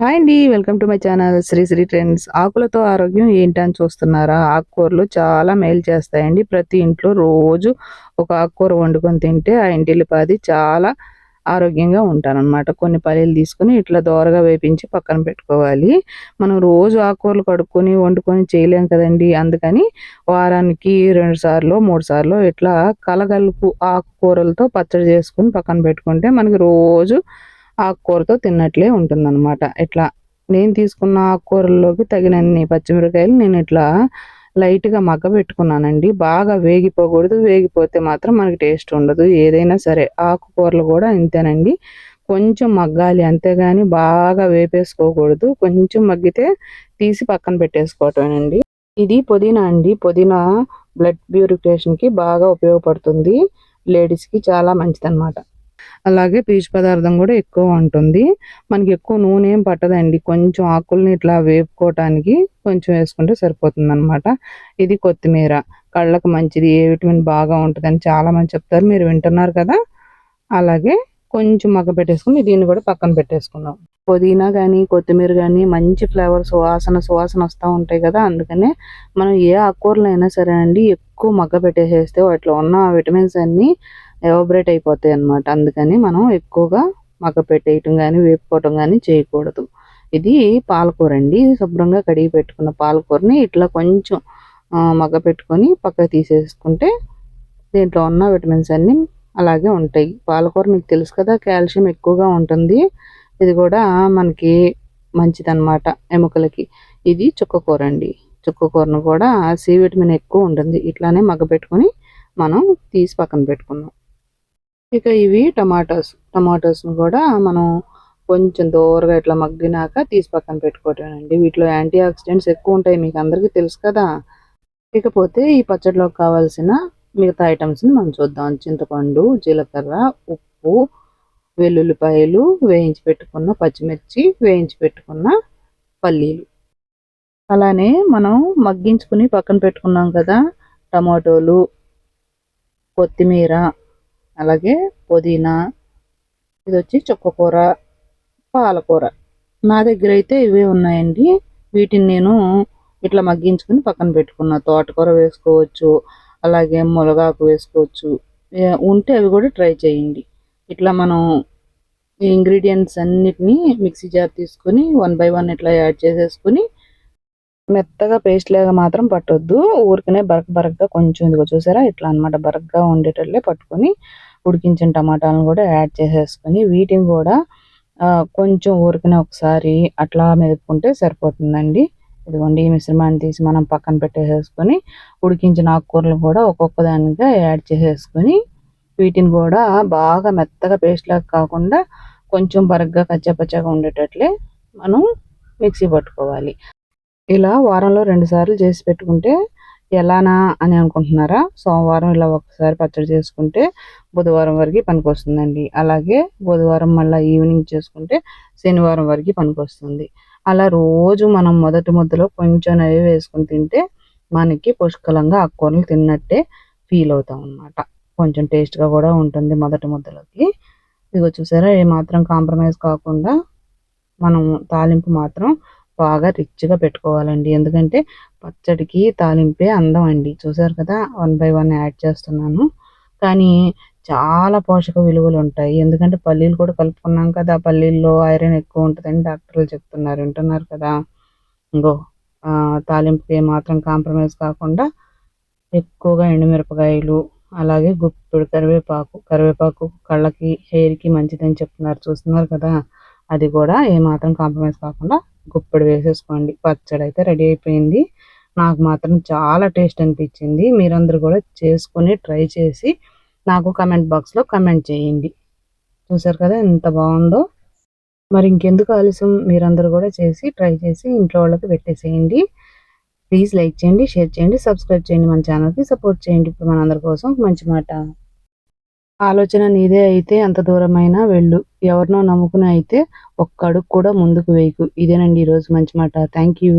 Hi అండి. Welcome to my channel Sri trends. ఆకులతో ఆరోగ్యం ఏంటని చూస్తున్నారా? ఆకుకూరలు చాలా మేలు చేస్తాయండి. ప్రతి ఇంట్లో రోజు ఒక ఆకుకూర వండుకొని తింటే ఆ ఇంటిల్లిపాది చాలా ఆరోగ్యంగా ఉంటారనమాట. కొన్ని పల్లీలు తీసుకొని ఇట్లా దోరగా వేపించి పక్కన పెట్టుకోవాలి. మనం రోజు ఆకుకూరలు కడుక్కొని, వండుకొని చేయలేం కదండీ! అందుకని వారానికి 2 సార్లో, 3 సార్లో ఇట్లా కలగలుపు ఆకుకూరలతో పచ్చడి చేసుకొని పక్కన పెట్టుకుంటే మనకి రోజు ఆకుకూరతో తిన్నట్లే ఉంటుందనమాట. ఇట్లా నేను తీసుకున్న ఆకుకూరల్లోకి తగినన్ని పచ్చిమిరపకాయలు నేనిట్లా లైట్‌గా మగ్గబెట్టుకున్నానండి. బాగా వేగిపోకూడదు. వేగిపోతే మాత్రం మనకి టేస్ట్ ఉండదు. ఏదైనా సరే ఆకుకూరలు గూడా ఇంతేనండి. కొంచెం మగ్గాలి అంతేగాని బాగా వేపేసుకోకూడదు. కొంచెం మగ్గితే తీసి పక్కన పెట్టేసుకోవటమేనండి. ఇది పుదీనా అండి. పుదీనా బ్లడ్ ప్యూరిఫికేషన్‌కి బాగా ఉపయోగపడుతుంది. లేడీస్‌కి చాలా మంచిదనమాట. అలాగే పీచు పదార్థం గూడా ఎక్కువ ఉంటుంది. మనకి ఎక్కువ నూనె ఏం పట్టదండి. కొంచెం ఆకుల్ని ఇట్లా వేపుకోవటానికి కొంచెం వేసుకుంటే సరిపోతుందనమాట. ఇది కొత్తిమీర. కళ్ళకు మంచిది. ఏ విటమిన్ బాగా ఉంటదని చాలామంది చెప్తారు. మీరు వింటున్నారు కదా! అలాగే కొంచెం మగ్గపెట్టేసుకొని దీన్ని గూడా పక్కన పెట్టేసుకుందాం. పుదీనా గానీ, కొత్తిమీర గానీ మంచి ఫ్లేవర్ సువాసన వస్తా ఉంటాయి గదా! అందుకనే మనం ఏ ఆకుకూరలైనా సరే అండి ఎక్కువ మగ్గపెట్టేసేస్తే వాటిలో ఉన్న విటమిన్స్ అన్నీ ఎవాపరేట్ అయిపోతాయన్నమాట. అందుకని మనం ఎక్కువగా మగ్గపెట్టేయటం గానీ, వేపుకోవటం గానీ చేయకూడదు. ఇది పాలకూరండి. శుభ్రంగా కడిగి పెట్టుకున్న పాలకూరని ఇట్లా కొంచెం మగ్గపెట్టుకొని పక్కకు తీసేసుకుంటే దీంట్లో ఉన్న విటమిన్స్ అన్నీ అలాగే ఉంటాయి. పాలకూర మీకు తెలుసు కదా! కాల్షియం ఎక్కువగా ఉంటుంది. ఇది గూడా మనకి మంచిదనమాట ఎముకలకి. ఇది చుక్కకూరండి. చుక్కకూరను కూడా సి విటమిన్ ఎక్కువ ఉంటుంది. ఇట్లానే మగ్గపెట్టుకొని మనం తీసి పక్కన పెట్టుకుందాం. ఇక ఇవి టమాటోస్‌ని కూడా మనం కొంచెం దోరగా ఇట్లా మగ్గినాక తీసి పక్కన పెట్టుకోవటమేనండి. వీటిలో యాంటీ ఆక్సిడెంట్స్ ఎక్కువుంటాయి. మీకందరికీ తెలుసు కదా! ఇకపోతే ఈ పచ్చడిలోకి కావాల్సిన మిగతా ఐటెమ్స్‌ని మనం చూద్దాం. చింతపండు, జీలకర్ర, ఉప్పు, వెల్లుల్లిపాయలు, వేయించి పెట్టుకున్న పచ్చిమిర్చి, వేయించి పెట్టుకున్న పల్లీలు. అలానే మనం మగ్గించుకొని పక్కన పెట్టుకున్నాం కదా! టమాటోలు, కొత్తిమీర, అలాగే పుదీనా, ఇదొచ్చి చుక్కకూర, పాలకూర. నా దగ్గరైతే ఇవే ఉన్నాయండి. వీటిని నేను ఇట్లా మగ్గించుకొని పక్కన పెట్టుకున్నా. తోటకూర వేసుకోవచ్చు, అలాగే మునగాకు వేసుకోవచ్చు. ఉంటే అవి కూడా ట్రై చేయండి. ఇట్లా మనం ఈ ఇంగ్రీడియెంట్స్ అన్నిటిని మిక్సీ జార్ తీసుకొని 1 బై 1 ఇట్లా యాడ్ చేసేసుకొని మెత్తగా పేస్ట్ లాగా మాత్రం పట్టొద్దు. ఊరికనే బరకగా కొంచెం ఇదిగో చూసారా ఇట్లా అన్నమాట బరకగా ఉండేటట్లే పట్టుకొని ఉడికించిన టమాటాలను కూడా యాడ్ చేసేసుకొని వీటిని కూడా కొంచెం ఊరికనే ఒకసారి అట్లా మెదుపుకుంటే సరిపోతుందండి. ఇదిగోండి ఈ మిశ్రమాన్ని తీసి మనం పక్కన పెట్టేసేసుకొని ఉడికించిన ఆకుకూరలు కూడా ఒక్కొక్క దానిగా యాడ్ చేసేసుకొని వీటిని కూడా బాగా మెత్తగా పేస్ట్ లాగా కాకుండా కొంచెం బరకగా కచ్చాపచ్చాగా ఉండేటట్లే మనం మిక్సీ పట్టుకోవాలి. ఇలా వారంలో 2 సార్లు చేసి పెట్టుకుంటే ఎలానా అని అనుకుంటున్నారా? సోమవారం ఇలా ఒక్కసారి పచ్చడి చేసుకుంటే బుధవారం వరకి పనికొస్తుందండి. అలాగే బుధవారం మళ్ళా ఈవినింగ్ చేసుకుంటే శనివారం వరకి పనికొస్తుంది. అలా రోజు మనం మొదటి ముద్దలో కొంచెం నెయ్యి వేసుకొని తింటే మనకి పుష్కలంగా ఆకుకూరలు తిన్నట్టే ఫీల్ అవుతామనమాట. కొంచెం టేస్ట్‌గా కూడా ఉంటుంది మొదటి ముద్దలోకి. ఇదిగో చూసారా ఏమాత్రం కాంప్రమైజ్ కాకుండా మనం తాలింపు మాత్రం బాగా రిచ్‌గా పెట్టుకోవాలండి. ఎందుకంటే పచ్చడికి తాలింపే అందం అండి. చూసారు కదా! 1 బై 1 యాడ్ చేస్తున్నాను. కానీ చాలా పోషక విలువలుంటాయి. ఎందుకంటే పల్లీలు కూడా కలుపుకున్నాం కదా! పల్లీల్లో ఐరన్ ఎక్కువ ఉంటదని డాక్టర్లు చెప్తున్నారు. వింటున్నారు కదా! ఇంగో తాలింపుకి ఏమాత్రం కాంప్రమైజ్ కాకుండా ఎక్కువగా ఎండుమిరపకాయలు, అలాగే గుప్పెడు కరివేపాకు కళ్ళకి, హెయిర్‌కి మంచిదని చెప్తున్నారు. చూస్తున్నారు కదా! అది కూడా ఏమాత్రం కాంప్రమైజ్ కాకుండా గుప్పెడు వేసేసుకోండి. పచ్చడైతే రెడీ అయిపోయింది. నాకు మాత్రం చాలా టేస్ట్ అనిపించింది. మీరందరూ కూడా చేసుకొని ట్రై చేసి నాకు కామెంట్ బాక్స్‌లో కామెంట్ చేయండి. చూసారు కదా ఎంత బావుందో! మరి ఇంకెందుకు ఆలస్యం మీరందరూ కూడా చేసి ట్రై చేసి ఇంట్లో వాళ్ళకి పెట్టేసేయండి. ప్లీజ్ లైక్ చేయండి, షేర్ చేయండి, సబ్స్క్రైబ్ చేయండి. మన ఛానల్‌కి సపోర్ట్ చేయండి. ఇప్పుడు మనందరి కోసం ఒక మంచి మాట. ఆలోచన నీదే అయితే ఎంత దూరమైనా వెళ్ళు. ఎవరినో నమ్ముకుని అయితే ఒక్క అడుగు కూడా ముందుకు వేయకు. ఇదేనండి ఈరోజు మంచి మాట. Thank you.